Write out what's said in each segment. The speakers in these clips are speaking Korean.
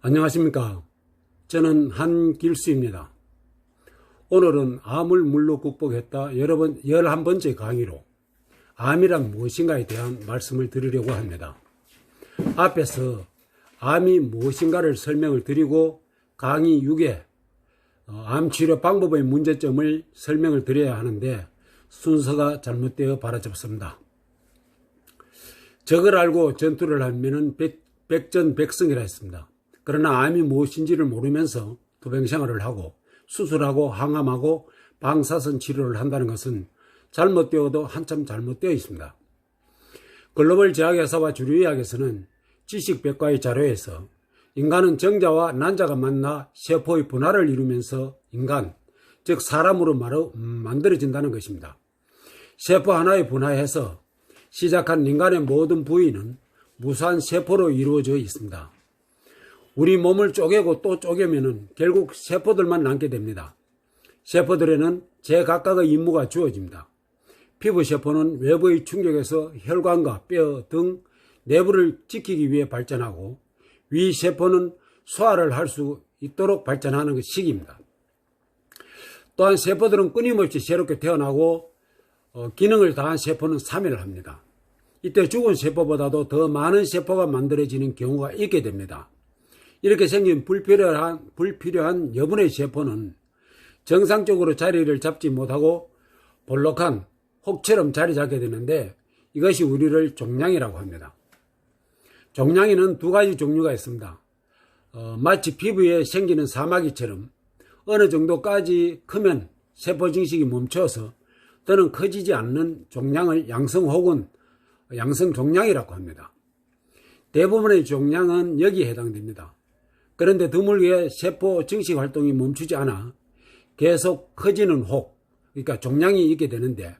안녕하십니까. 저는 한길수입니다. 오늘은 암을 물로 극복했다 11번째 강의로 암이란 무엇인가에 대한 말씀을 드리려고 합니다. 앞에서 암이 무엇인가를 설명을 드리고 강의 6에 암치료 방법의 문제점을 설명을 드려야 하는데 순서가 잘못되어 바라잡습니다. 적을 알고 전투를 하면은 백전백승이라 했습니다. 그러나 암이 무엇인지를 모르면서 투병생활을 하고 수술하고 항암하고 방사선 치료를 한다는 것은 잘못되어도 한참 잘못되어 있습니다. 글로벌 제약회사와 주류의학에서는 지식백과의 자료에서 인간은 정자와 난자가 만나 세포의 분화를 이루면서 인간, 즉 사람으로 만들어진다는 것입니다. 세포 하나에 분화해서 시작한 인간의 모든 부위는 무수한 세포로 이루어져 있습니다. 우리 몸을 쪼개고 또 쪼개면은 결국 세포들만 남게 됩니다. 세포들에는 제각각의 임무가 주어집니다. 피부세포는 외부의 충격에서 혈관과 뼈 등 내부를 지키기 위해 발전하고, 위세포는 소화를 할 수 있도록 발전하는 시기입니다. 또한 세포들은 끊임없이 새롭게 태어나고 기능을 다한 세포는 사멸을 합니다. 이때 죽은 세포보다도 더 많은 세포가 만들어지는 경우가 있게 됩니다. 이렇게 생긴 불필요한 여분의 세포는 정상적으로 자리를 잡지 못하고 볼록한 혹처럼 자리 잡게 되는데, 이것이 우리를 종양이라고 합니다. 종양에는 두 가지 종류가 있습니다. 마치 피부에 생기는 사마귀처럼 어느 정도까지 크면 세포 증식이 멈춰서 더는 커지지 않는 종양을 양성 혹은 양성 종양이라고 합니다. 대부분의 종양은 여기에 해당됩니다. 그런데 드물게 세포 증식 활동이 멈추지 않아 계속 커지는 혹, 그러니까 종양이 있게 되는데,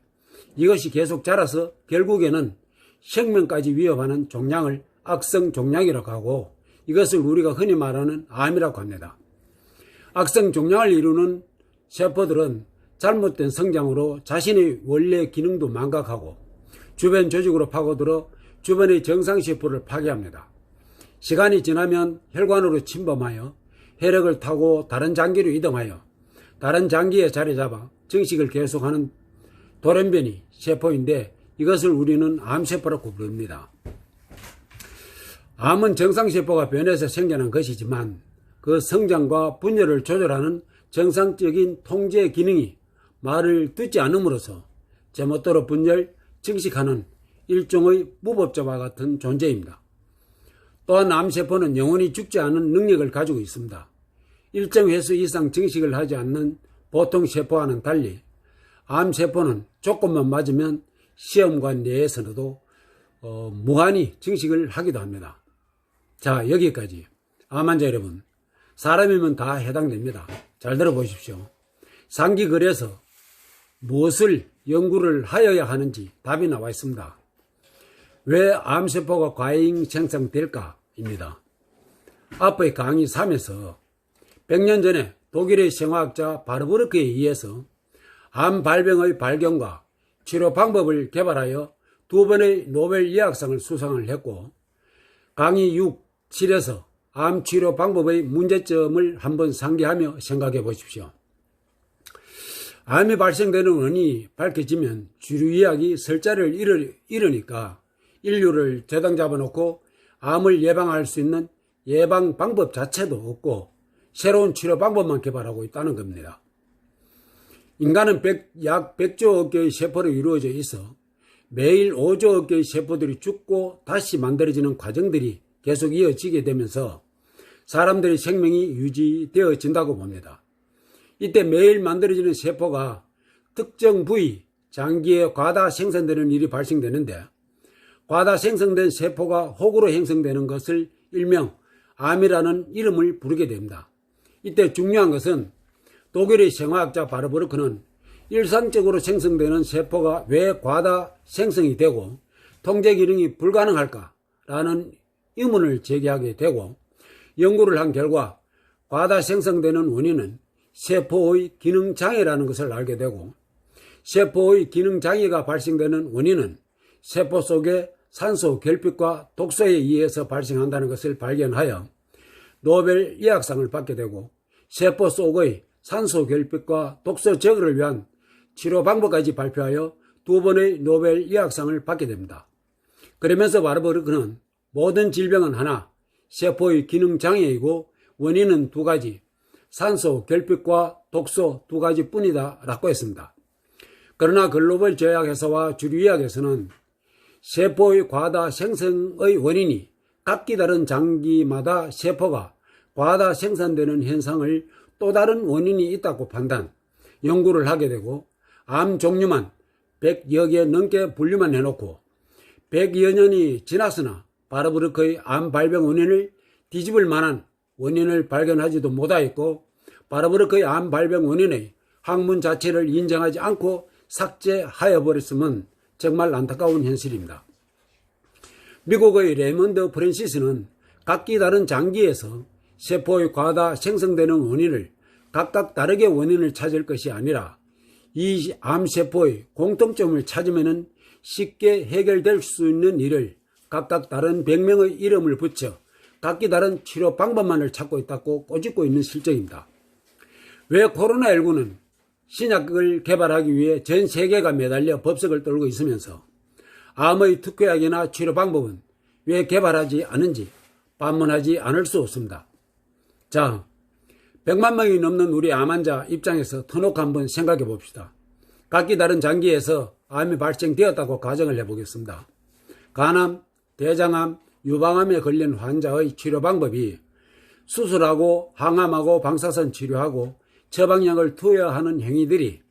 이것이 계속 자라서 결국에는 생명까지 위협하는 종양을 악성 종양이라고 하고, 이것을 우리가 흔히 말하는 암이라고 합니다. 악성 종양을 이루는 세포들은 잘못된 성장으로 자신의 원래 기능도 망각하고 주변 조직으로 파고들어 주변의 정상세포를 파괴합니다. 시간이 지나면 혈관으로 침범하여 혈액을 타고 다른 장기로 이동하여 다른 장기에 자리 잡아 증식을 계속하는 돌연변이 세포인데, 이것을 우리는 암세포라고 부릅니다. 암은 정상세포가 변해서 생겨난 것이지만 그 성장과 분열을 조절하는 정상적인 통제 기능이 말을 듣지 않음으로써 제멋대로 분열, 증식하는 일종의 무법자와 같은 존재입니다. 또한 암세포는 영원히 죽지 않은 능력을 가지고 있습니다. 일정 횟수 이상 증식을 하지 않는 보통 세포와는 달리 암세포는 조건만 맞으면 시험관 내에서도 무한히 증식을 하기도 합니다. 자, 여기까지. 암환자 여러분, 사람이면 다 해당됩니다. 잘 들어보십시오. 상기글에서 무엇을 연구를 하여야 하는지 답이 나와 있습니다. 왜 암세포가 과잉 생성될까? 입니다. 앞의 강의 3에서 100년 전에 독일의 생화학자 바르부르크에 의해서 암 발병의 발견과 치료 방법을 개발하여 2번의 노벨 의학상을 수상을 했고, 강의 6, 7에서 암 치료 방법의 문제점을 한번 상기하며 생각해 보십시오. 암이 발생되는 원인이 밝혀지면 주류의학이 설 자를 잃으니까 인류를 대당 잡아놓고 암을 예방할 수 있는 예방 방법 자체도 없고 새로운 치료 방법만 개발하고 있다는 겁니다. 인간은 약 100조 개의 세포로 이루어져 있어 매일 5조 개의 세포들이 죽고 다시 만들어지는 과정들이 계속 이어지게 되면서 사람들의 생명이 유지되어진다고 봅니다. 이때 매일 만들어지는 세포가 특정 부위, 장기에 과다 생성되는 일이 발생되는데, 과다 생성된 세포가 혹으로 형성되는 것을 일명 암이라는 이름을 부르게 됩니다. 이때 중요한 것은 독일의 생화학자 바르부르크는 일상적으로 생성되는 세포가 왜 과다 생성이 되고 통제 기능이 불가능할까라는 의문을 제기하게 되고, 연구를 한 결과 과다 생성되는 원인은 세포의 기능장애라는 것을 알게 되고, 세포의 기능장애가 발생되는 원인은 세포 속의 산소 결핍과 독소에 의해서 발생한다는 것을 발견하여 노벨 의학상을 받게 되고 세포 속의 산소 결핍과 독소 제거를 위한 치료 방법까지 발표하여 2번의 노벨 의학상을 받게 됩니다. 그러면서 바르버르크는 모든 질병은 하나, 세포의 기능 장애이고 원인은 2가지, 산소 결핍과 독소 2가지 뿐이다 라고 했습니다. 그러나 글로벌 제약회사와 주류의학에서는 세포의 과다 생성의 원인이 각기 다른 장기마다 세포가 과다 생산되는 현상을 또 다른 원인이 있다고 판단, 연구를 하게 되고 암 종류만 100여 개 넘게 분류만 해놓고 100여 년이 지났으나 바르버르크의 암 발병 원인을 뒤집을 만한 원인을 발견하지도 못하였고 바르버르크의 암 발병 원인의 학문 자체를 인정하지 않고 삭제하여 버렸으면 정말 안타까운 현실입니다. 미국의 레이먼드 프랜시스는 각기 다른 장기에서 세포의 과다 생성되는 원인을 각각 다르게 원인을 찾을 것이 아니라 이 암세포의 공통점을 찾으면 쉽게 해결될 수 있는 일을 각각 다른 100명의 이름을 붙여 각기 다른 치료 방법만을 찾고 있다고 꼬집고 있는 실정입니다. 왜 코로나19는 신약을 개발하기 위해 전 세계가 매달려 법석을 떨고 있으면서 암의 특효약이나 치료 방법은 왜 개발하지 않은지 반문하지 않을 수 없습니다. 자, 100만 명이 넘는 우리 암 환자 입장에서 터놓고 한번 생각해 봅시다. 각기 다른 장기에서 암이 발생되었다고 가정을 해보겠습니다. 간암, 대장암, 유방암에 걸린 환자의 치료 방법이 수술하고 항암하고 방사선 치료하고 처방약을 투여하는 행위들이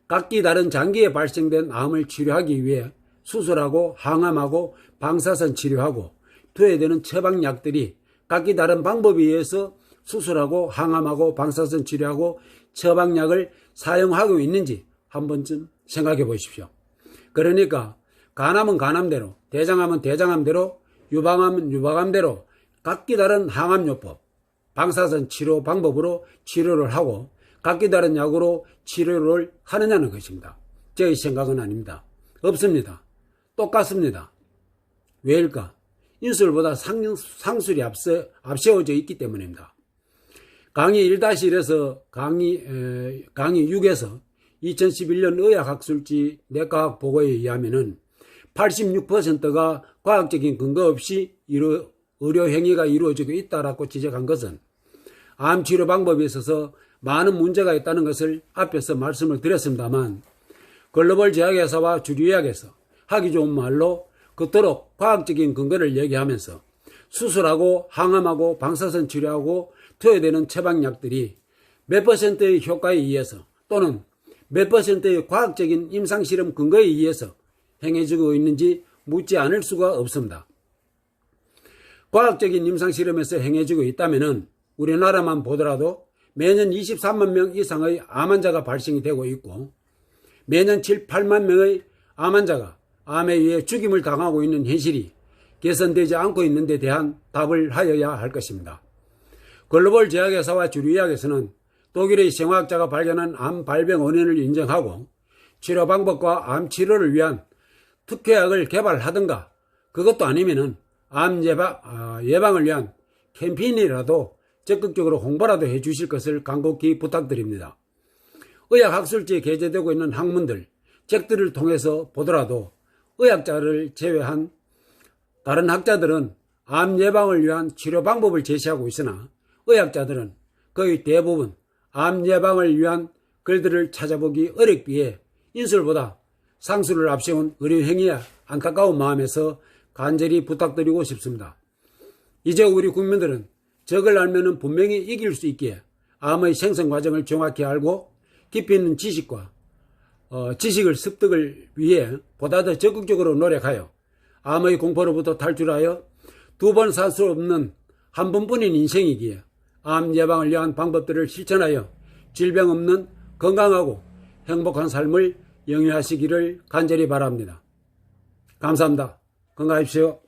각기 다른 장기에 발생된 암을 치료하기 위해 수술하고 항암하고 방사선 치료하고 투여되는 처방약들이 각기 다른 방법에 의해서 수술하고 항암하고 방사선 치료하고 처방약을 사용하고 있는지 한 번쯤 생각해 보십시오. 그러니까 간암은 간암대로, 대장암은 대장암대로, 유방암은 유방암대로 각기 다른 항암요법, 방사선 치료 방법으로 치료를 하고 각기 다른 약으로 치료를 하느냐는 것입니다. 제 생각은 아닙니다. 없습니다. 똑같습니다. 왜일까? 인술보다 상술이 앞세워져 있기 때문입니다. 강의 1-1에서 강의 6에서 2011년 의학학술지 내과학 보고에 의하면 86%가 과학적인 근거 없이 의료 행위가 이루어지고 있다라고 지적한 것은 암 치료 방법에 있어서 많은 문제가 있다는 것을 앞에서 말씀을 드렸습니다만 글로벌 제약회사와 주류의학에서 하기 좋은 말로 그토록 과학적인 근거를 얘기하면서 수술하고 항암하고 방사선 치료하고 투여되는 처방약들이 몇 %의 효과에 의해서 또는 몇 %의 과학적인 임상실험 근거에 의해서 행해지고 있는지 묻지 않을 수가 없습니다. 과학적인 임상실험에서 행해지고 있다면 우리나라만 보더라도 매년 23만 명 이상의 암 환자가 발생이 되고 있고 매년 7, 8만 명의 암 환자가 암에 의해 죽임을 당하고 있는 현실이 개선되지 않고 있는 데 대한 답을 하여야 할 것입니다. 글로벌 제약회사와 주류의학에서는 독일의 생화학자가 발견한 암 발병 원인을 인정하고 치료 방법과 암 치료를 위한 특효약을 개발하든가 그것도 아니면은 암 예방을 위한 캠페인이라도 적극적으로 홍보라도 해 주실 것을 간곡히 부탁드립니다. 의학학술지에 게재되고 있는 학문들, 책들을 통해서 보더라도 의학자를 제외한 다른 학자들은 암 예방을 위한 치료 방법을 제시하고 있으나 의학자들은 거의 대부분 암 예방을 위한 글들을 찾아보기 어렵기에 인술보다 상술을 앞세운 의료 행위에 안타까운 마음에서 간절히 부탁드리고 싶습니다. 이제 우리 국민들은 적을 알면 분명히 이길 수 있기에 암의 생성 과정을 정확히 알고 깊이 있는 지식과 지식을 습득을 위해 보다 더 적극적으로 노력하여 암의 공포로부터 탈출하여 2번 살 수 없는 한 번뿐인 인생이기에 암 예방을 위한 방법들을 실천하여 질병 없는 건강하고 행복한 삶을 영위하시기를 간절히 바랍니다. 감사합니다. 건강하십시오.